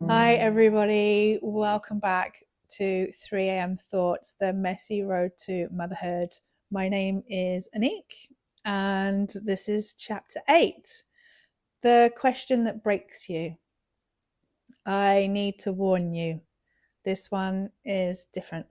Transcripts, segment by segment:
Hi, everybody. Welcome back to 3 a.m. Thoughts, the messy road to motherhood. My name is Anik, and this is chapter 8, the question that breaks you. I need to warn you, this one is different.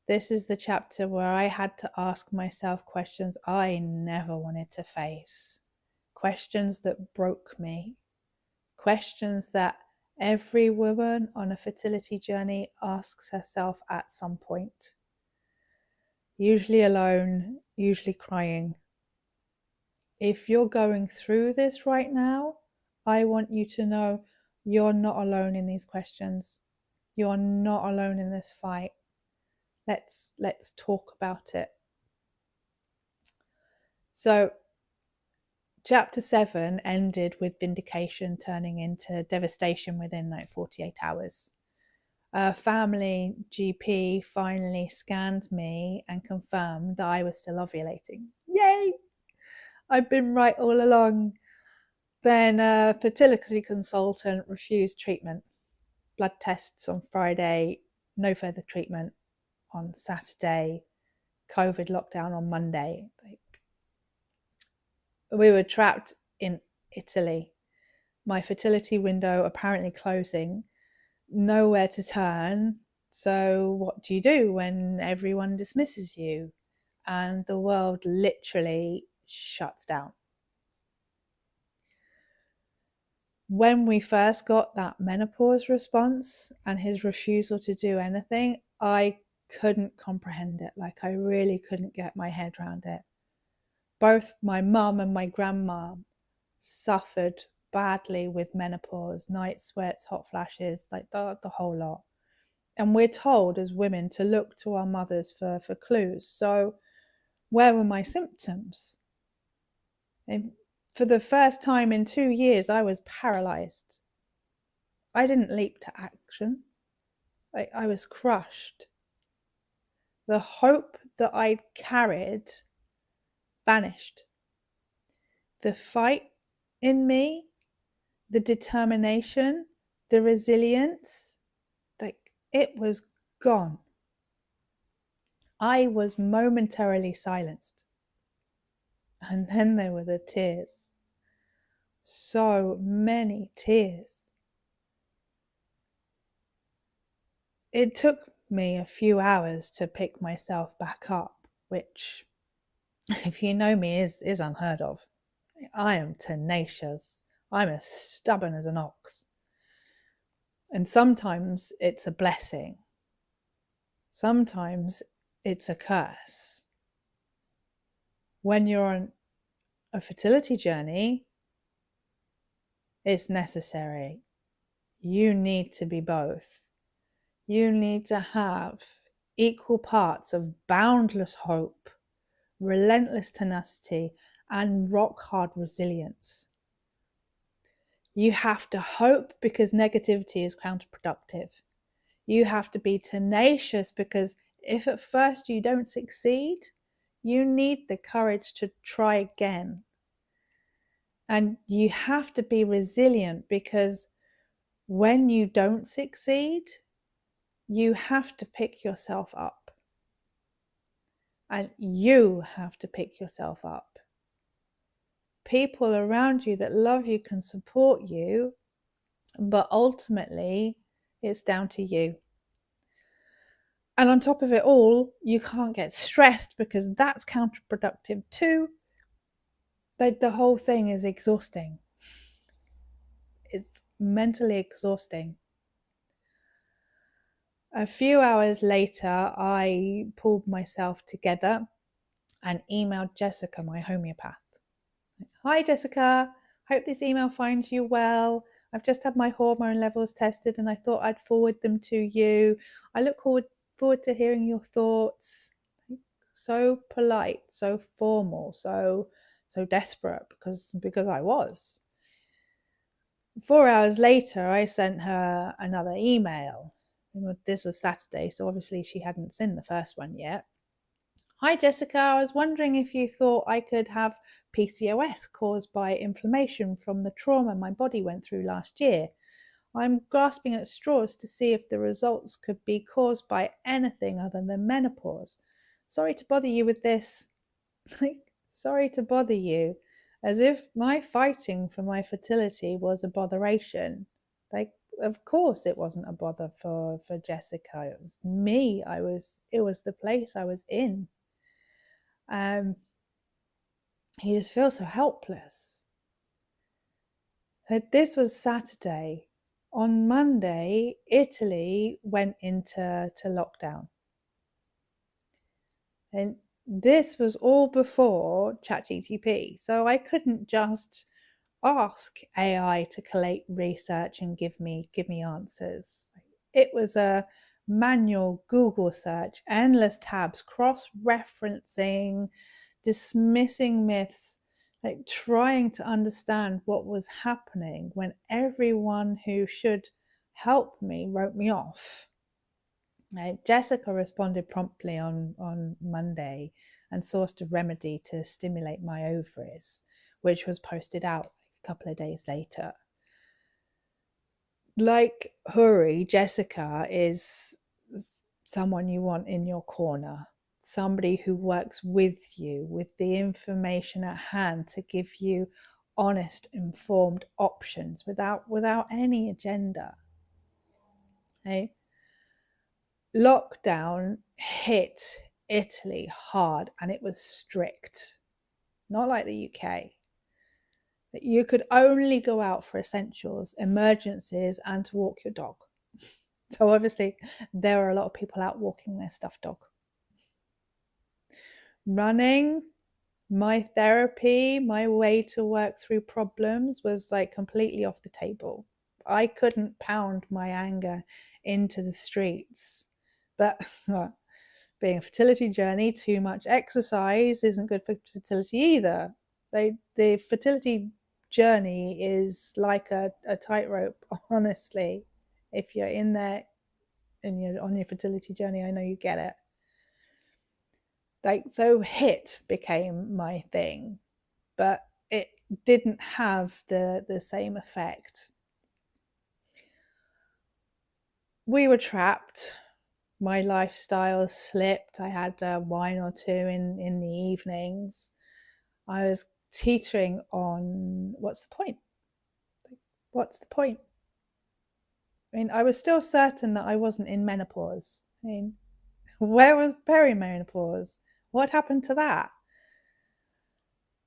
This is the chapter where I had to ask myself questions I never wanted to face, questions that broke me, questions that every woman on a fertility journey asks herself at some point. Usually alone, usually crying. If you're going through this right now, I want you to know you're not alone in these questions. You're not alone in this fight. Let's talk about it. So, chapter 7 ended with vindication turning into devastation within 48 hours. A family GP finally scanned me and confirmed that I was still ovulating. Yay! I've been right all along. Then a fertility consultant refused treatment. Blood tests on Friday, no further treatment on Saturday, COVID lockdown on Monday. We were trapped in Italy. My fertility window apparently closing, nowhere to turn. So what do you do when everyone dismisses you and the world literally shuts down? When we first got that menopause response and his refusal to do anything, I couldn't comprehend it. Like, I really couldn't get my head around it. Both my mum and my grandma suffered badly with menopause, night sweats, hot flashes, like the whole lot. And we're told as women to look to our mothers for clues. So where were my symptoms? And for the first time in 2 years, I was paralyzed. I didn't leap to action. I was crushed. The hope that I'd carried vanished. The fight in me, the determination, the resilience, like, it was gone. I was momentarily silenced. And then there were the tears. So many tears. It took me a few hours to pick myself back up, which, if you know me, is unheard of. I am tenacious. I'm as stubborn as an ox. And sometimes it's a blessing. Sometimes it's a curse. When you're on a fertility journey, it's necessary. You need to be both. You need to have equal parts of boundless hope, relentless tenacity, and rock hard resilience. You have to hope because negativity is counterproductive. You have to be tenacious because if at first you don't succeed, you need the courage to try again. And you have to be resilient because when you don't succeed, you have to pick yourself up. And you have to pick yourself up. People around you that love you can support you, but ultimately it's down to you. And on top of it all, you can't get stressed because that's counterproductive too. The whole thing is exhausting. It's mentally exhausting. A few hours later, I pulled myself together and emailed Jessica, my homeopath. Hi, Jessica. Hope this email finds you well. I've just had my hormone levels tested and I thought I'd forward them to you. I look forward to hearing your thoughts. So polite, so formal, so desperate because I was. 4 hours later, I sent her another email. This was Saturday, so obviously she hadn't seen the first one yet. Hi, Jessica. I was wondering if you thought I could have PCOS caused by inflammation from the trauma my body went through last year. I'm grasping at straws to see if the results could be caused by anything other than menopause. Sorry to bother you with this. Sorry to bother you. As if my fighting for my fertility was a botheration. Of course it wasn't a bother for Jessica. It was me. It was the place I was in. He just feels so helpless. This was Saturday. On Monday, Italy went into lockdown. And this was all before ChatGPT. So I couldn't just ask AI to collate research and give me answers. It was a manual Google search, endless tabs, cross-referencing, dismissing myths, trying to understand what was happening when everyone who should help me wrote me off. Jessica responded promptly on Monday and sourced a remedy to stimulate my ovaries, which was posted out a couple of days later. Like Huri, Jessica is someone you want in your corner, somebody who works with you with the information at hand to give you honest, informed options without any agenda. Okay? Lockdown hit Italy hard and it was strict, not like the UK. You could only go out for essentials, emergencies, and to walk your dog. So obviously there are a lot of people out walking their stuffed dog. Running, my therapy, my way to work through problems was completely off the table. I couldn't pound my anger into the streets. But being a fertility journey, too much exercise isn't good for fertility either. The fertility journey is like a tightrope, honestly. If you're in there and you're on your fertility journey, I know you get it. So HIT became my thing, but it didn't have the same effect. We were trapped. My lifestyle slipped. I had a wine or two in the evenings. I was teetering on what's the point? What's the point? I mean, I was still certain that I wasn't in menopause. I mean, where was perimenopause? What happened to that?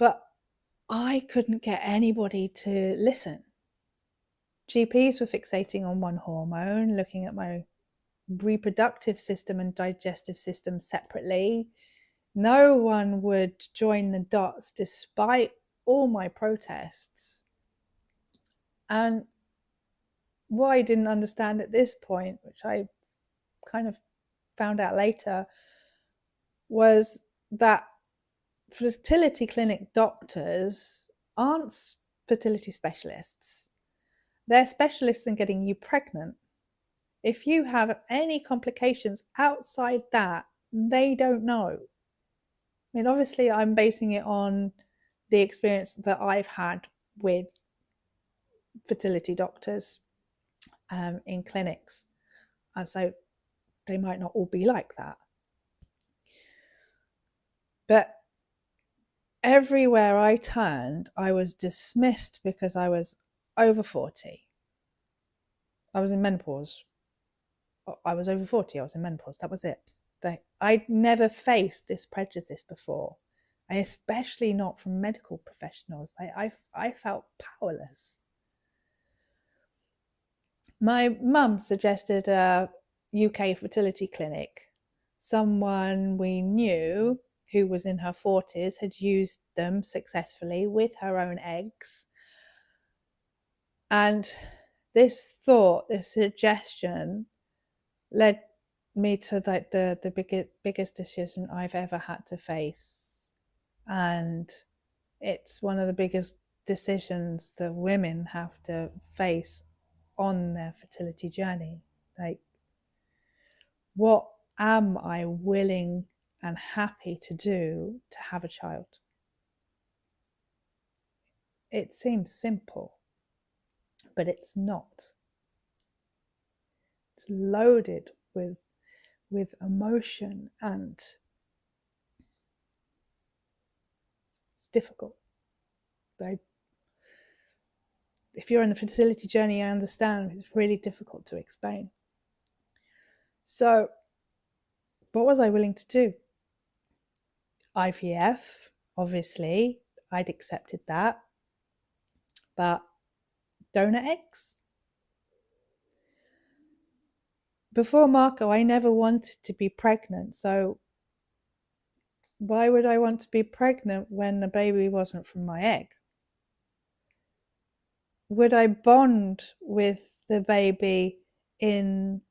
But I couldn't get anybody to listen. GPs were fixating on one hormone, looking at my reproductive system and digestive system separately. No one would join the dots despite all my protests. And what I didn't understand at this point, which I kind of found out later, was that fertility clinic doctors aren't fertility specialists. They're specialists in getting you pregnant. If you have any complications outside that, they don't know. I mean, obviously, I'm basing it on the experience that I've had with fertility doctors in clinics. And so they might not all be like that. But everywhere I turned, I was dismissed because I was over 40. I was in menopause. I was over 40. I was in menopause. That was it. I'd never faced this prejudice before, and especially not from medical professionals. I felt powerless. My mum suggested a UK fertility clinic. Someone we knew who was in her 40s had used them successfully with her own eggs. And this thought, this suggestion, led me to the biggest decision I've ever had to face. And it's one of the biggest decisions that women have to face on their fertility journey. What am I willing and happy to do to have a child? It seems simple, but it's not. It's loaded with emotion, and it's difficult. If you're in the fertility journey, I understand it's really difficult to explain. So, what was I willing to do? IVF, obviously, I'd accepted that. But donor eggs? Before Marco, I never wanted to be pregnant. So why would I want to be pregnant when the baby wasn't from my egg? Would I bond with the baby in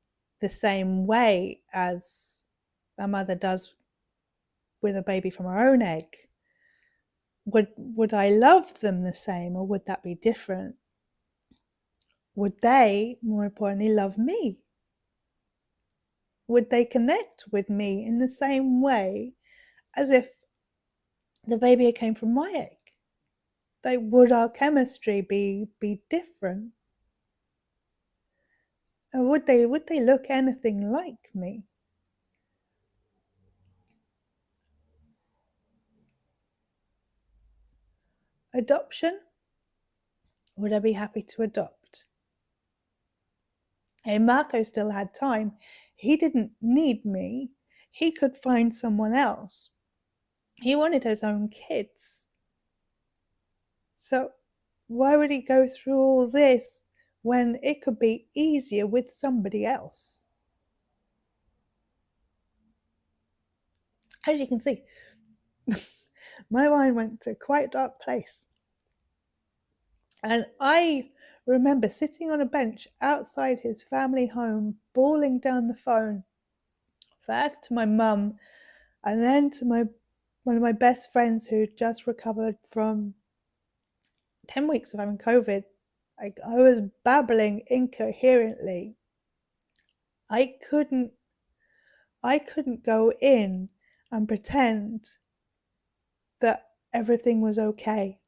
the same way as a mother does with a baby from her own egg? Would I love them the same, or would that be different? Would they, more importantly, love me? Would they connect with me in the same way as if the baby came from my egg? Would our chemistry be different? Or would they look anything like me? Adoption? Would I be happy to adopt? And Marco still had time. He didn't need me. He could find someone else. He wanted his own kids. So why would he go through all this when it could be easier with somebody else? As you can see, my mind went to quite a dark place. And I remember sitting on a bench outside his family home, bawling down the phone, first to my mum, and then to one of my best friends who just recovered from 10 weeks of having COVID. I was babbling incoherently. I couldn't go in and pretend that everything was okay,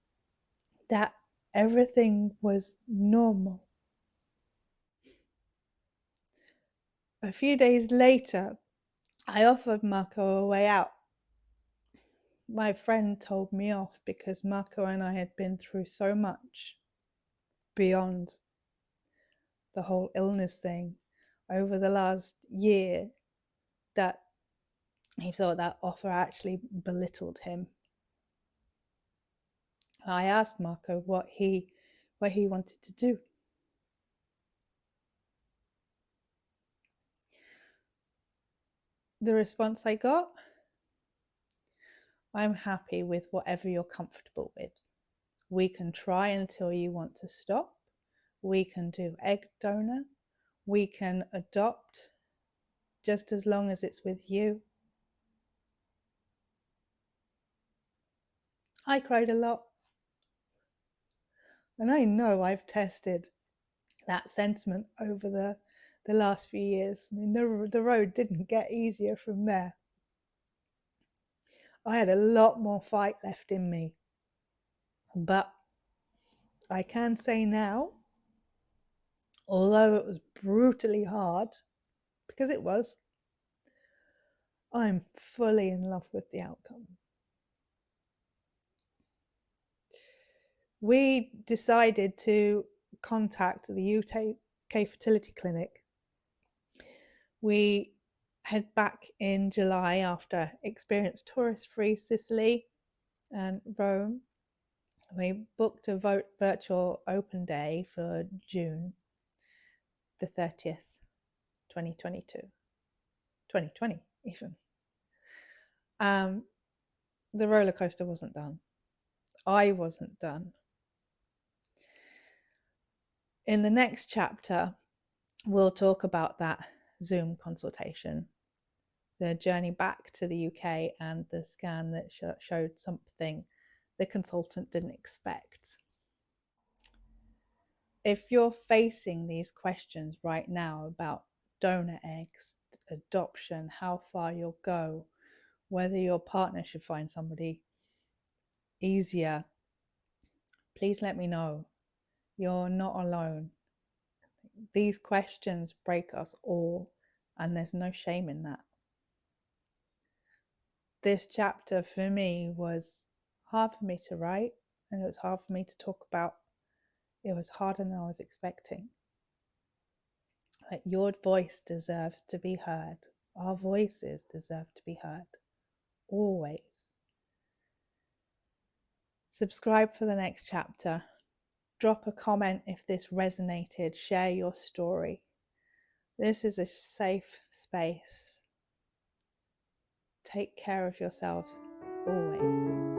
that everything was normal. A few days later, I offered Marco a way out. My friend told me off because Marco and I had been through so much beyond the whole illness thing over the last year that he thought that offer actually belittled him. I asked Marco what he wanted to do. The response I got: I'm happy with whatever you're comfortable with. We can try until you want to stop. We can do egg donor. We can adopt, just as long as it's with you. I cried a lot. And I know I've tested that sentiment over the last few years. I mean, the road didn't get easier from there. I had a lot more fight left in me. But I can say now, although it was brutally hard, because it was, I'm fully in love with the outcome. We decided to contact the UK fertility clinic. We head back in July after experienced tourist-free Sicily and Rome. We booked a virtual open day for June the 30th, 2022. 2020 even. The roller coaster wasn't done. I wasn't done. In the next chapter, we'll talk about that Zoom consultation, the journey back to the UK, and the scan that showed something the consultant didn't expect. If you're facing these questions right now about donor eggs, adoption, how far you'll go, whether your partner should find somebody easier, please let me know. You're not alone. these questions break us all, and there's no shame in that. This chapter for me was hard for me to write, and it was hard for me to talk about. It was harder than I was expecting. Like, your voice deserves to be heard. Our voices deserve to be heard. Always. Subscribe for the next chapter. Drop a comment if this resonated. Share your story. This is a safe space. Take care of yourselves always.